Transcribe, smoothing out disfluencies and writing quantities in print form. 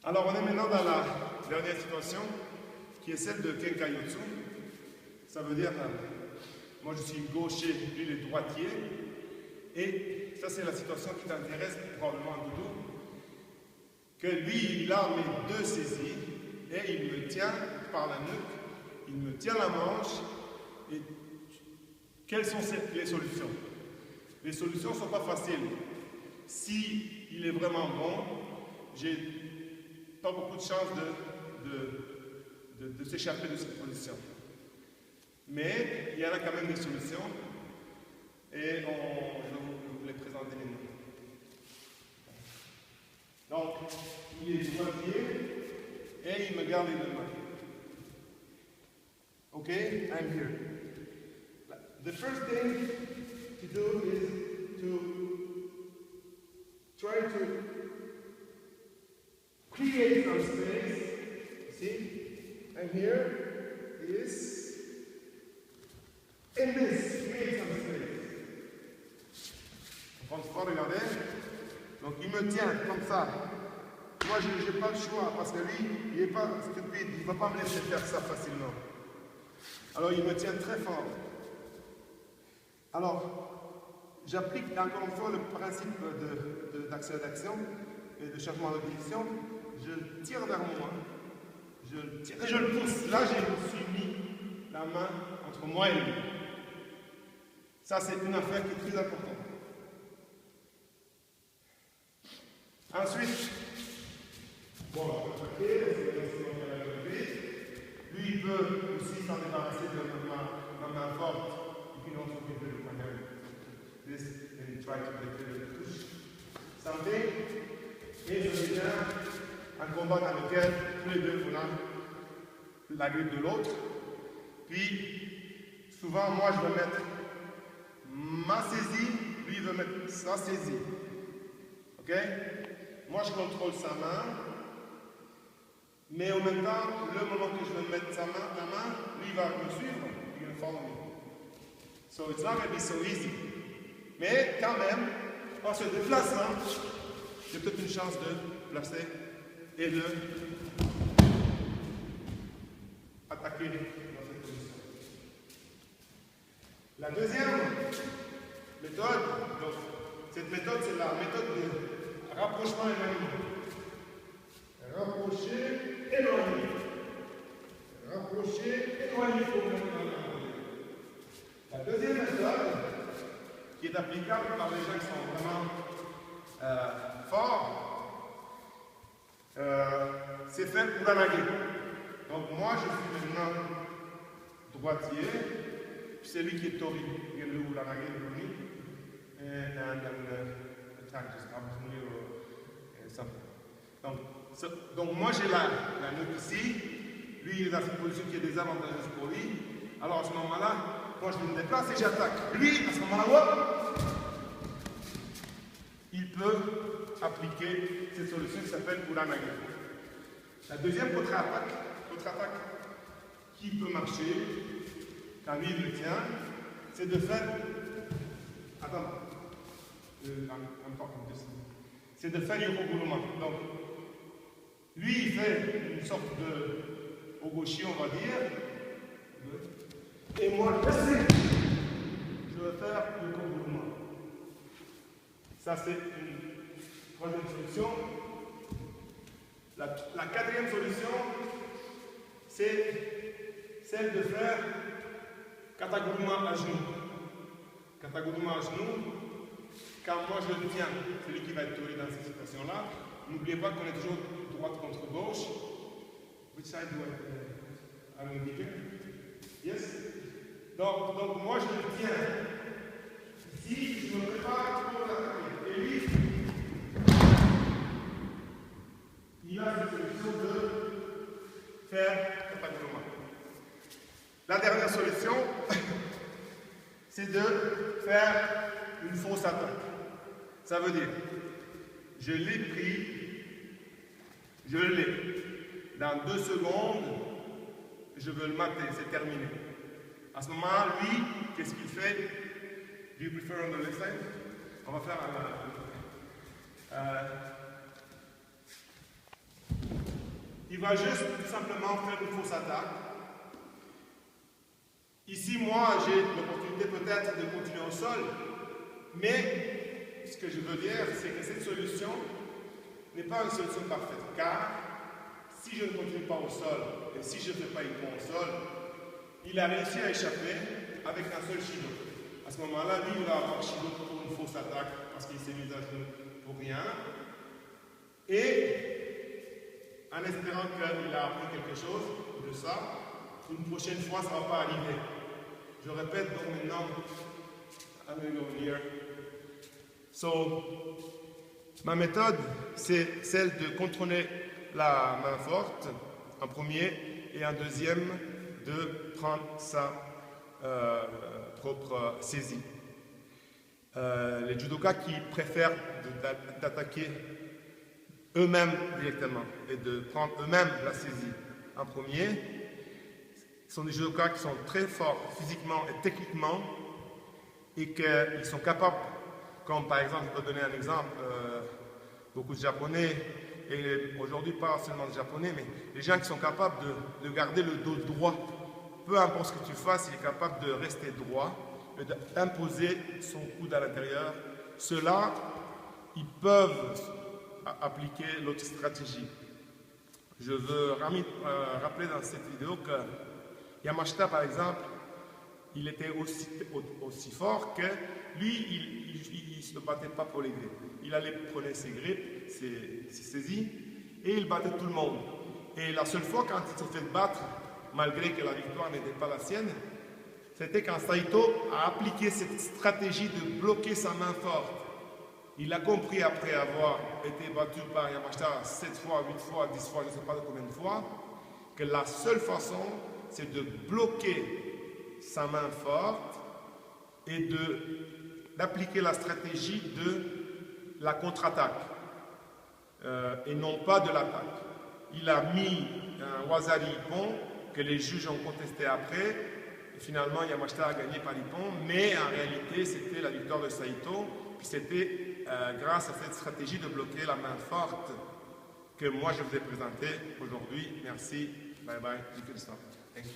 Alors, on est maintenant dans la dernière situation, qui est celle de Kenkayotsu. Ça veut dire, moi je suis gaucher, lui il est droitier. Et ça, c'est la situation qui t'intéresse probablement, Doudou. Que lui, il a mes deux saisies et il me tient par la nuque, il me tient la manche. Et quelles sont les solutions? Les solutions ne sont pas faciles. Si il est vraiment bon, j'ai pas beaucoup de chances de s'échapper de cette position. Mais il y en a quand même des solutions et je vais vous les présenter maintenant. Donc, il est droitier et il me garde les deux mains. Okay, I'm here. The first thing to do is to try to create some space. See, I'm here. Is in this, create some space. On ne peut pas regarder. Donc il me tient comme ça. Moi je n'ai pas le choix parce que lui, il n'est pas stupide, il ne va pas me laisser faire ça facilement. Alors il me tient très fort. Alors, j'applique encore une fois le principe d'accélération et de changement de direction. Je tire vers moi, je le tire et je le pousse. Là, je me suis mis la main entre moi et lui. Ça, c'est une affaire qui est très importante. Ensuite, bon, je peux traquer, lui, il peut aussi s'en débarrasser de ma main forte. You can also get rid of my hand. This and try to get rid of the touche. Something. Et je viens un combat dans lequel tous les deux on a la grille de l'autre. Puis, souvent, moi, je vais mettre ma saisie, lui, il veut mettre sa saisie. Ok? Moi, je contrôle sa main. Mais en même temps, le moment que je vais mettre la main, lui, il va me suivre. Il va me follow me. So it's not going to be so easy. Mais quand même, en se déplaçant, j'ai peut-être une chance de placer et de attaquer dans cette position. La deuxième méthode, donc, cette méthode, c'est la méthode de rapprochement éloignement. Rapprocher, éloigner. Rapprocher, éloigner pour mettre dans la La deuxième méthode, qui est applicable par les gens qui sont vraiment forts, c'est fait pour la guerre. Donc moi, je suis maintenant droitier, puis c'est lui qui est tori. Il y a le ou la guerre de lui, et attaque just opportunity or something. Donc moi, j'ai la nuque ici, lui, il est dans cette position qui est désavantageuse pour lui. Alors à ce moment-là, moi je me déplace et j'attaque. Lui, à ce moment-là, il peut appliquer cette solution qui s'appelle Uranage. La deuxième contre-attaque qui peut marcher, quand lui il le tient, c'est de faire. Attends, c'est de faire Yokoguruma. Donc, lui il fait une sorte de ogoshi, on va dire. Et moi, je vais faire le Yokoguruma. Ça, c'est une troisième solution. La quatrième solution, c'est celle de faire Kataguruma à genoux. Kataguruma à genoux, quand moi je le tiens, c'est lui qui va être touré dans cette situation-là. N'oubliez pas qu'on est toujours droite contre gauche. Which side do I don't give it? Yes? Donc moi je le tiens. Ici, je me prépare pour l'attaquer. Et lui, il a cette solution de faire Kataguruma. La dernière solution, c'est de faire une fausse attaque. Ça veut dire, je l'ai pris, je l'ai. Dans 2 secondes, je veux le mater, c'est terminé. À ce moment-là, lui, qu'est-ce qu'il fait? Do you prefer on the left side? On va faire un... il va juste tout simplement faire une fausse attaque. Ici, moi, j'ai l'opportunité peut-être de continuer au sol, mais ce que je veux dire, c'est que cette solution n'est pas une solution parfaite, car si je ne continue pas au sol, et si je ne fais pas une pont au sol, il a réussi à échapper avec un seul Shido. À ce moment-là, lui, il va avoir Shido pour une fausse attaque, parce qu'il s'est mis à genoux pour rien. Et en espérant qu'il a appris quelque chose de ça, une prochaine fois, ça ne va pas arriver. Je répète donc maintenant, I'm going to go here. So, ma méthode, c'est celle de contrôler la main forte en premier et en deuxième de prendre sa propre saisie. Les judokas qui préfèrent d'attaquer eux-mêmes directement et de prendre eux-mêmes la saisie en premier sont des judokas qui sont très forts physiquement et techniquement et qu'ils sont capables, comme par exemple, je peux donner un exemple, beaucoup de Japonais, et aujourd'hui pas seulement des Japonais, mais les gens qui sont capables de garder le dos droit, peu importe ce que tu fasses, il est capable de rester droit et d'imposer son coude à l'intérieur. Ceux-là, ils peuvent appliquer l'autre stratégie. Je veux rappeler dans cette vidéo que Yamashita, par exemple, il était aussi fort que lui, il ne se battait pas pour les grippes. Il allait prendre ses grippes, ses saisies, et il battait tout le monde. Et la seule fois quand il s'est fait battre, malgré que la victoire n'était pas la sienne, c'était quand Saito a appliqué cette stratégie de bloquer sa main forte. Il a compris après avoir été battu par Yamashita 7 fois, 8 fois, 10 fois, je ne sais pas combien de fois, que la seule façon, c'est de bloquer sa main forte et d'appliquer la stratégie de la contre-attaque et non pas de l'attaque. Il a mis un Wazari Ippon que les juges ont contesté après. Et finalement, Yamashita a gagné par Ippon, mais en réalité, c'était la victoire de Saito. Puis c'était grâce à cette stratégie de bloquer la main forte que moi je vous ai présentée aujourd'hui. Merci. Bye bye. You can stop. Thank you.